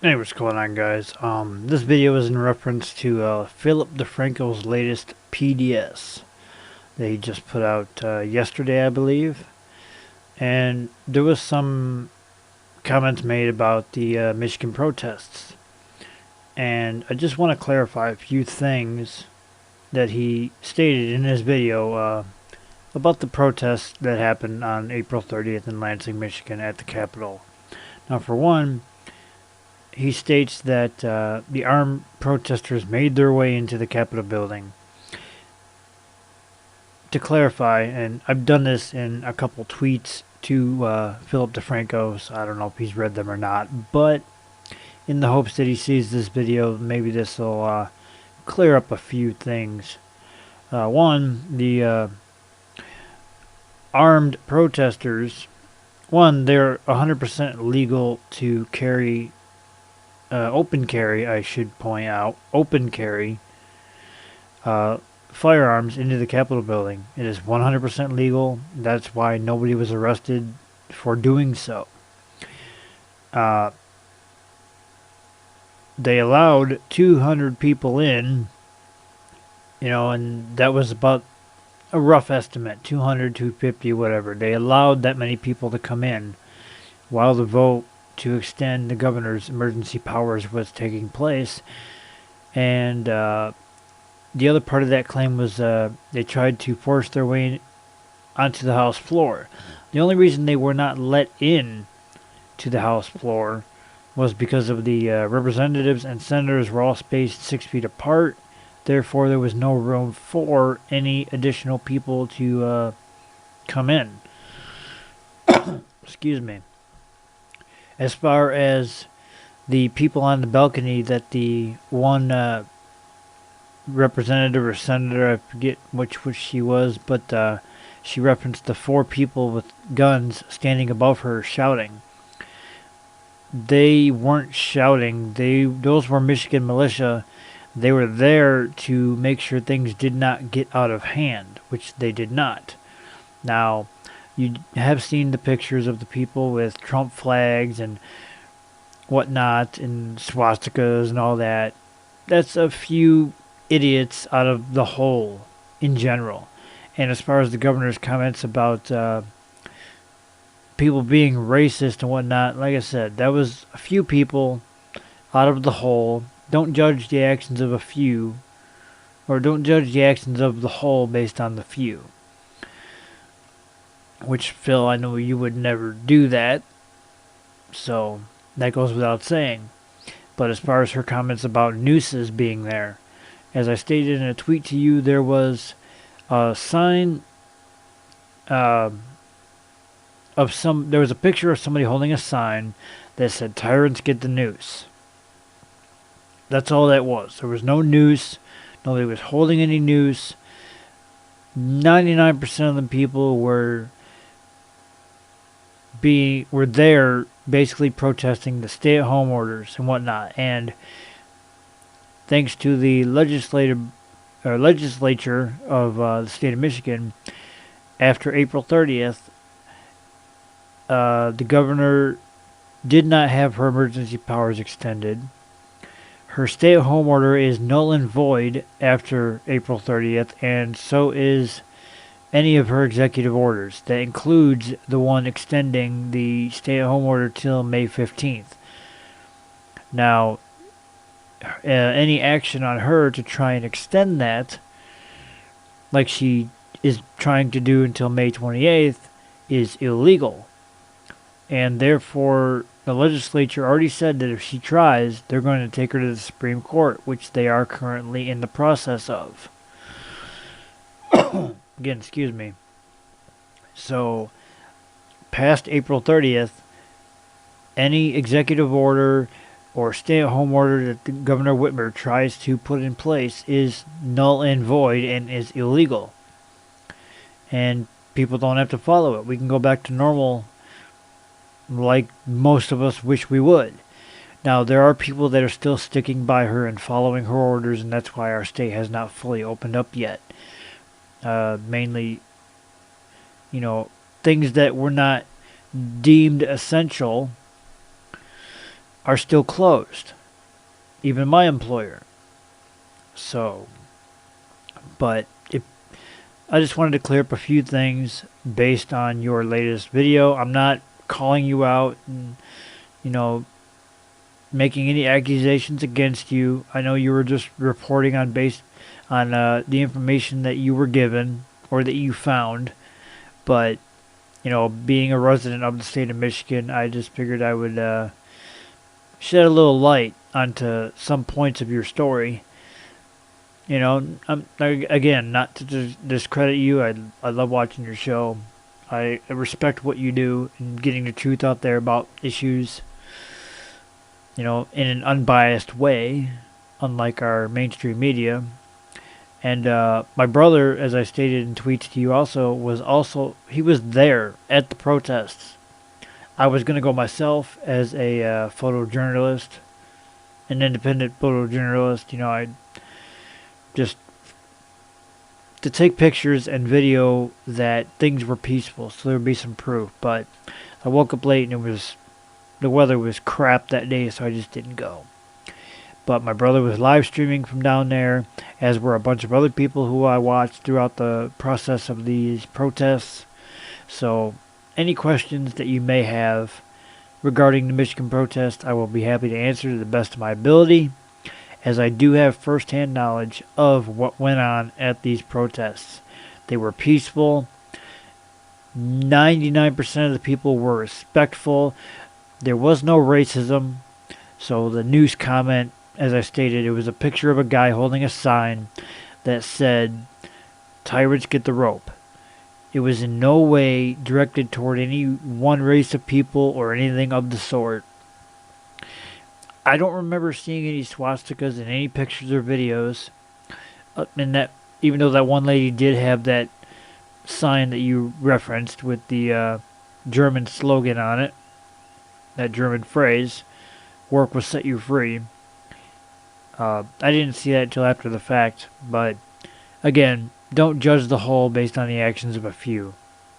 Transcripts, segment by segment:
Hey, what's going on, guys? This video is in reference to Philip DeFranco's latest PDS that he just put out yesterday, I believe. And there was some comments made about the Michigan protests. And I just want to clarify a few things that he stated in his video about the protests that happened on April 30th in Lansing, Michigan at the Capitol. Now, for one, he states that the armed protesters made their way into the Capitol building. To clarify, and I've done this in a couple tweets to Philip DeFranco, so I don't know if he's read them or not, but in the hopes that he sees this video, maybe this will clear up a few things. One, the armed protesters, they're 100% legal to carry open carry, I should point out, open carry firearms into the Capitol building. It is 100% legal. That's why nobody was arrested for doing so. They allowed 200 people in, and that was about a rough estimate, 200, 250, whatever. They allowed that many people to come in while the vote to extend the governor's emergency powers was taking place. And the other part of that claim was they tried to force their way onto the House floor. The only reason they were not let in to the House floor was because of the representatives and senators were all spaced 6 feet apart. Therefore, there was no room for any additional people to come in. Excuse me. As far as the people on the balcony that the one representative or senator, I forget which she was, but she referenced the 4 people with guns standing above her shouting. They weren't shouting. Those were Michigan militia. They were there to make sure things did not get out of hand, which they did not. Now, you have seen the pictures of the people with Trump flags and whatnot and swastikas and all that. That's a few idiots out of the whole in general. And as far as the governor's comments about people being racist and whatnot, like I said, that was a few people out of the whole. Don't judge the actions of a few, or don't judge the actions of the whole based on the few. Which, Phil, I know you would never do that, so that goes without saying. But as far as her comments about nooses being there, as I stated in a tweet to you, there was a sign there was a picture of somebody holding a sign that said, "Tyrants get the noose." That's all that was. There was no noose. Nobody was holding any noose. 99% of the people were there basically protesting the stay-at-home orders and whatnot. And thanks to the legislature of the state of Michigan, after April 30th, the governor did not have her emergency powers extended. Her stay-at-home order is null and void after April 30th, and so is any of her executive orders. That includes the one extending the stay-at-home order till May 15th. Now, any action on her to try and extend that, like she is trying to do until May 28th, is illegal. And therefore, the legislature already said that if she tries, they're going to take her to the Supreme Court, which they are currently in the process of. Again, excuse me. So, past April 30th, any executive order or stay-at-home order that the Governor Whitmer tries to put in place is null and void and is illegal. And people don't have to follow it. We can go back to normal like most of us wish we would. Now, there are people that are still sticking by her and following her orders, and that's why our state has not fully opened up yet. Mainly, things that were not deemed essential are still closed. Even my employer. So, but I just wanted to clear up a few things based on your latest video. I'm not calling you out and, making any accusations against you. I know you were just reporting on the information that you were given or that you found. But, being a resident of the state of Michigan, I just figured I would shed a little light onto some points of your story. Again, not to discredit you. I love watching your show. I respect what you do and getting the truth out there about issues, in an unbiased way, unlike our mainstream media. And my brother, as I stated in tweets to you he was there at the protests. I was going to go myself as a photojournalist, an independent photojournalist. I just to take pictures and video that things were peaceful, so there would be some proof. But I woke up late and the weather was crap that day, so I just didn't go. But my brother was live streaming from down there, as were a bunch of other people who I watched throughout the process of these protests. So any questions that you may have regarding the Michigan protest, I will be happy to answer to the best of my ability, as I do have firsthand knowledge of what went on at these protests. They were peaceful. 99% of the people were respectful. There was no racism. So the news comment, as I stated, it was a picture of a guy holding a sign that said, "Tyrants get the rope." It was in no way directed toward any one race of people or anything of the sort. I don't remember seeing any swastikas in any pictures or videos. And that, even though that one lady did have that sign that you referenced with the German slogan on it, that German phrase, "Work will set you free." I didn't see that until after the fact. But again, don't judge the whole based on the actions of a few,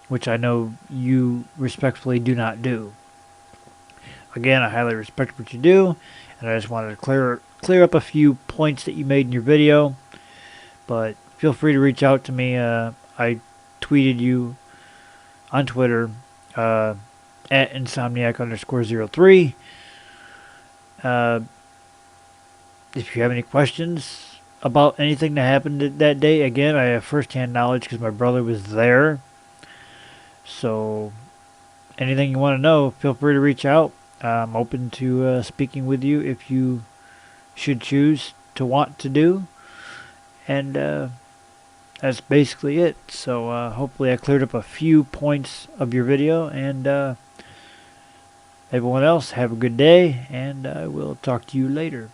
which I know you respectfully do not do. Again, I highly respect what you do, and I just wanted to clear up a few points that you made in your video. But feel free to reach out to me. I tweeted you on Twitter at Insomniac_03. If you have any questions about anything that happened that day, again, I have first-hand knowledge because my brother was there. So anything you want to know, feel free to reach out. I'm open to speaking with you if you should choose to want to do. And that's basically it. So hopefully I cleared up a few points of your video. And everyone else, have a good day. And I will talk to you later.